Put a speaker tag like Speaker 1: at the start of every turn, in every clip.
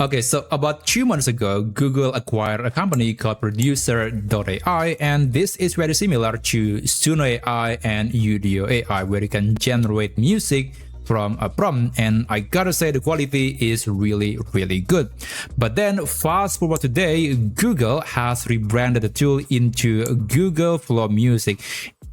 Speaker 1: Okay, so about 2 months ago, Google acquired a company called Producer.ai, and this is very similar to Suno AI and Udio AI, where you can generate music from a prompt, and I gotta say the quality is really good. But then fast forward today, Google has rebranded the tool into Google Flow Music.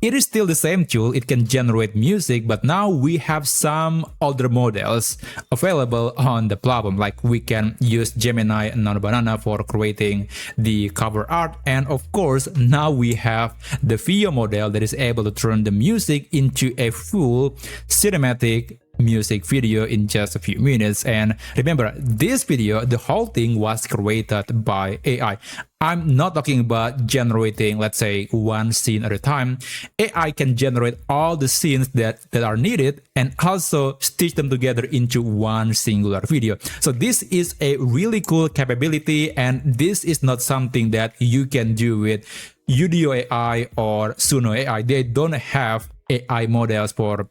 Speaker 1: It is still the same tool, it can generate music, but now we have some older models available on the platform. Like we can use Gemini and Nano Banana for creating the cover art, and of course now we have the Vio model that is able to turn the music into a full cinematic music video in just a few minutes. And remember, this video, the whole thing was created by AI. I'm not talking about generating, let's say, one scene at a time. AI can generate all the scenes that are needed and also stitch them together into one singular video. So this is a really cool capability, and this is not something that you can do with Udio AI or Suno AI. They don't have AI models for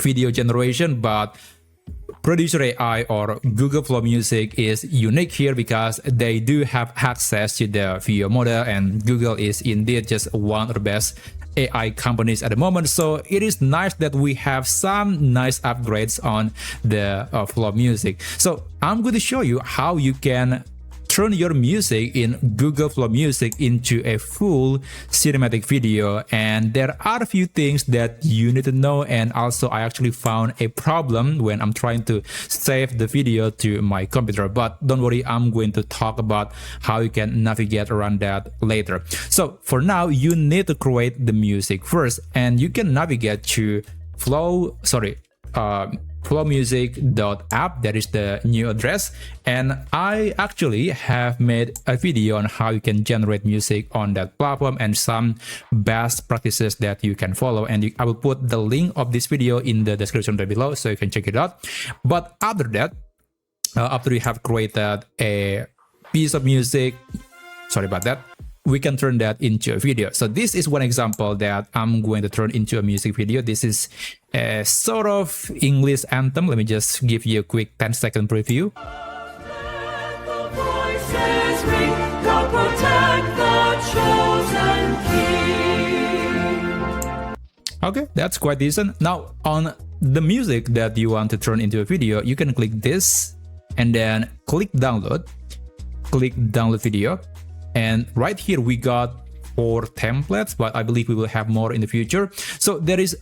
Speaker 1: video generation, but Producer AI or Google Flow Music is unique here because they do have access to the Vio model, and Google is indeed just one of the best AI companies at the moment. So it is nice that we have some nice upgrades on the Flow Music. So I'm going to show you how you can turn your music in Google Flow Music into a full cinematic video. And there are a few things that you need to know, and also I actually found a problem when I'm trying to save the video to my computer, but don't worry, I'm going to talk about how you can navigate around that later. So for now, you need to create the music first, and you can navigate to flowmusic.app. that is the new address, and I actually have made a video on how you can generate music on that platform and some best practices that you can follow, and I will put the link of this video in the description down below so you can check it out. But after that, after you have created a piece of music, we can turn that into a video. So this is one example that I'm going to turn into a music video. This is a sort of English anthem. Let me just give you a quick 10-second preview. Okay, that's quite decent. Now on the music that you want to turn into a video, you can click this and then click download video. And right here we got 4 templates, but I believe we will have more in the future. So there is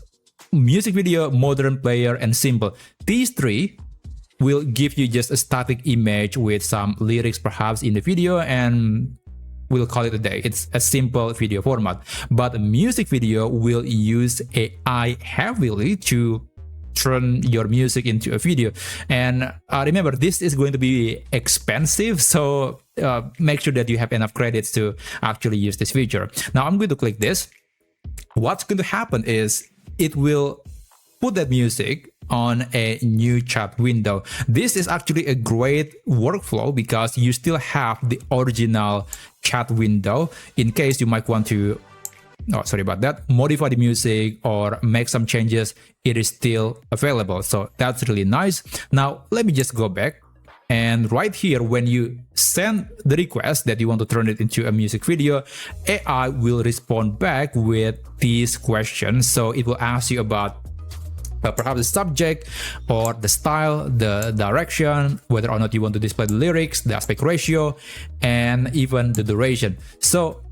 Speaker 1: music video, modern, player, and simple. These 3 will give you just a static image with some lyrics perhaps in the video, and we'll call it a day. It's a simple video format. But music video will use AI heavily to turn your music into a video. And remember, this is going to be expensive, so make sure that you have enough credits to actually use this feature. Now I'm going to click this. What's going to happen is it will put that music on a new chat window. This is actually a great workflow because you still have the original chat window in case you might want to modify the music or make some changes. It is still available, so that's really nice. Now let me just go back, and right here, when you send the request that you want to turn it into a music video, AI will respond back with these questions. So it will ask you about perhaps the subject or the style, the direction, whether or not you want to display the lyrics, the aspect ratio, and even the duration. So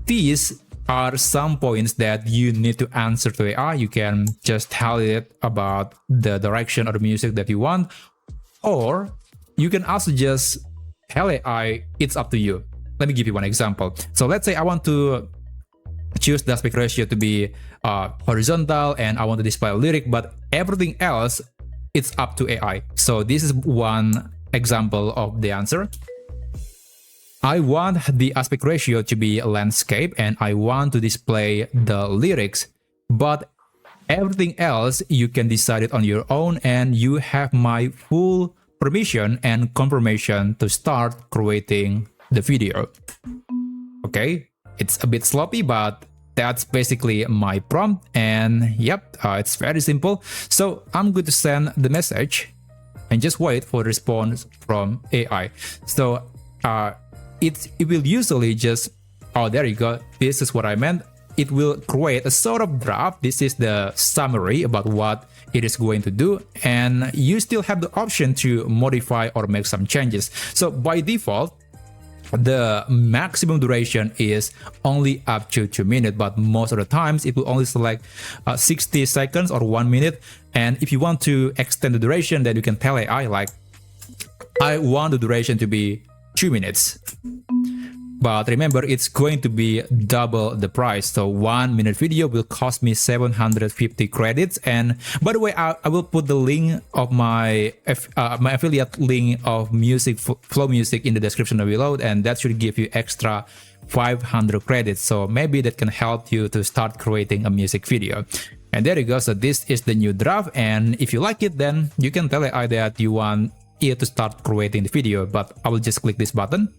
Speaker 1: these are some points that you need to answer to AI. You can just tell it about the direction of the music that you want, or you can also just tell AI, it's up to you. Let me give you one example. So let's say I want to choose the aspect ratio to be horizontal, and I want to display a lyric, but everything else, it's up to AI. So this is one example of the answer. I want the aspect ratio to be landscape, and I want to display the lyrics, but everything else you can decide it on your own, and you have my full permission and confirmation to start creating the video. Okay, it's a bit sloppy, but that's basically my prompt, and yep, it's very simple. So I'm going to send the message, and just wait for response from AI. So it will usually just, oh, there you go, this is what I meant. It will create a sort of draft. This is the summary about what it is going to do, and you still have the option to modify or make some changes. So by default, the maximum duration is only up to 2 minutes, but most of the times it will only select 60 seconds or 1 minute. And if you want to extend the duration, then you can tell AI like, I want the duration to be 2 minutes. But remember, it's going to be double the price. So 1 minute video will cost me 750 credits. And by the way, I will put the link of my affiliate link of music, Flow Music, in the description below, and that should give you extra 500 credits. So maybe that can help you to start creating a music video. And there you go. So this is the new draft. And if you like it, then you can tell AI that you want it to start creating the video. But I will just click this button.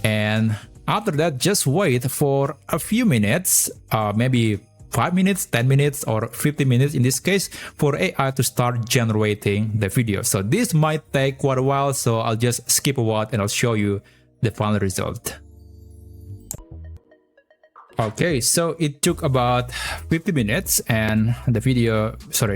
Speaker 1: And after that, just wait for a few minutes, maybe 5 minutes, 10 minutes, or 15 minutes in this case, for AI to start generating the video. So this might take quite a while, so I'll just skip a while and I'll show you the final result. Okay, so it took about 50 minutes and the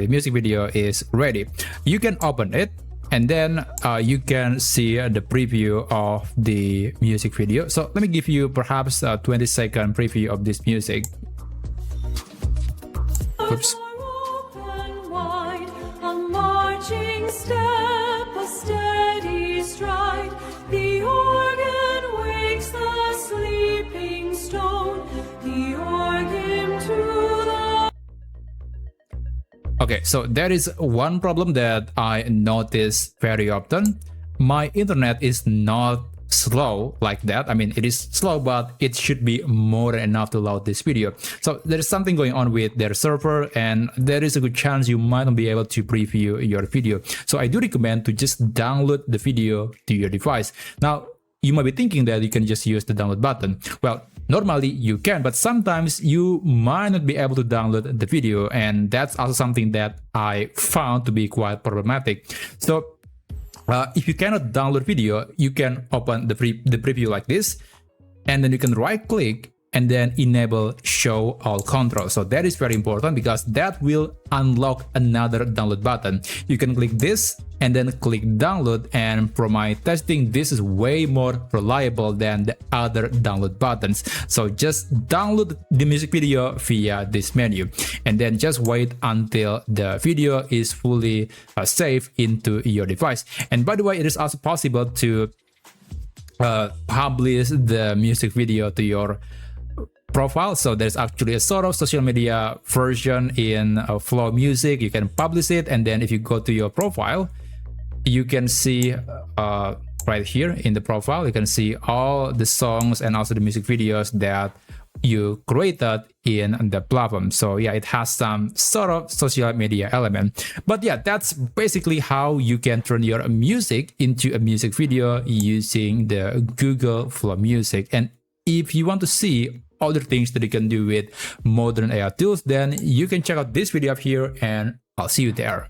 Speaker 1: music video is ready. You can open it. And then you can see the preview of the music video. So let me give you perhaps a 20-second preview of this music. Oops. Okay, so there is one problem that I notice very often. My internet is not slow like that. I mean, it is slow, but it should be more than enough to load this video. So there is something going on with their server, and there is a good chance you might not be able to preview your video. So I do recommend to just download the video to your device. Now, you might be thinking that you can just use the download button. Well, normally you can, but sometimes you might not be able to download the video, and that's also something that I found to be quite problematic. So if you cannot download video, you can open the preview like this, and then you can right click and then enable show all controls. So that is very important because that will unlock another download button. You can click this and then click download, and from my testing, this is way more reliable than the other download buttons. So just download the music video via this menu and then just wait until the video is fully saved into your device. And by the way, it is also possible to publish the music video to your profile. So there's actually a sort of social media version in Flow Music. You can publish it, and then if you go to your profile, you can see right here in the profile, you can see all the songs and also the music videos that you created in the platform. So yeah, it has some sort of social media element. But yeah, that's basically how you can turn your music into a music video using the Google Flow Music. And if you want to see other things that you can do with modern AI tools, then you can check out this video up here, and I'll see you there.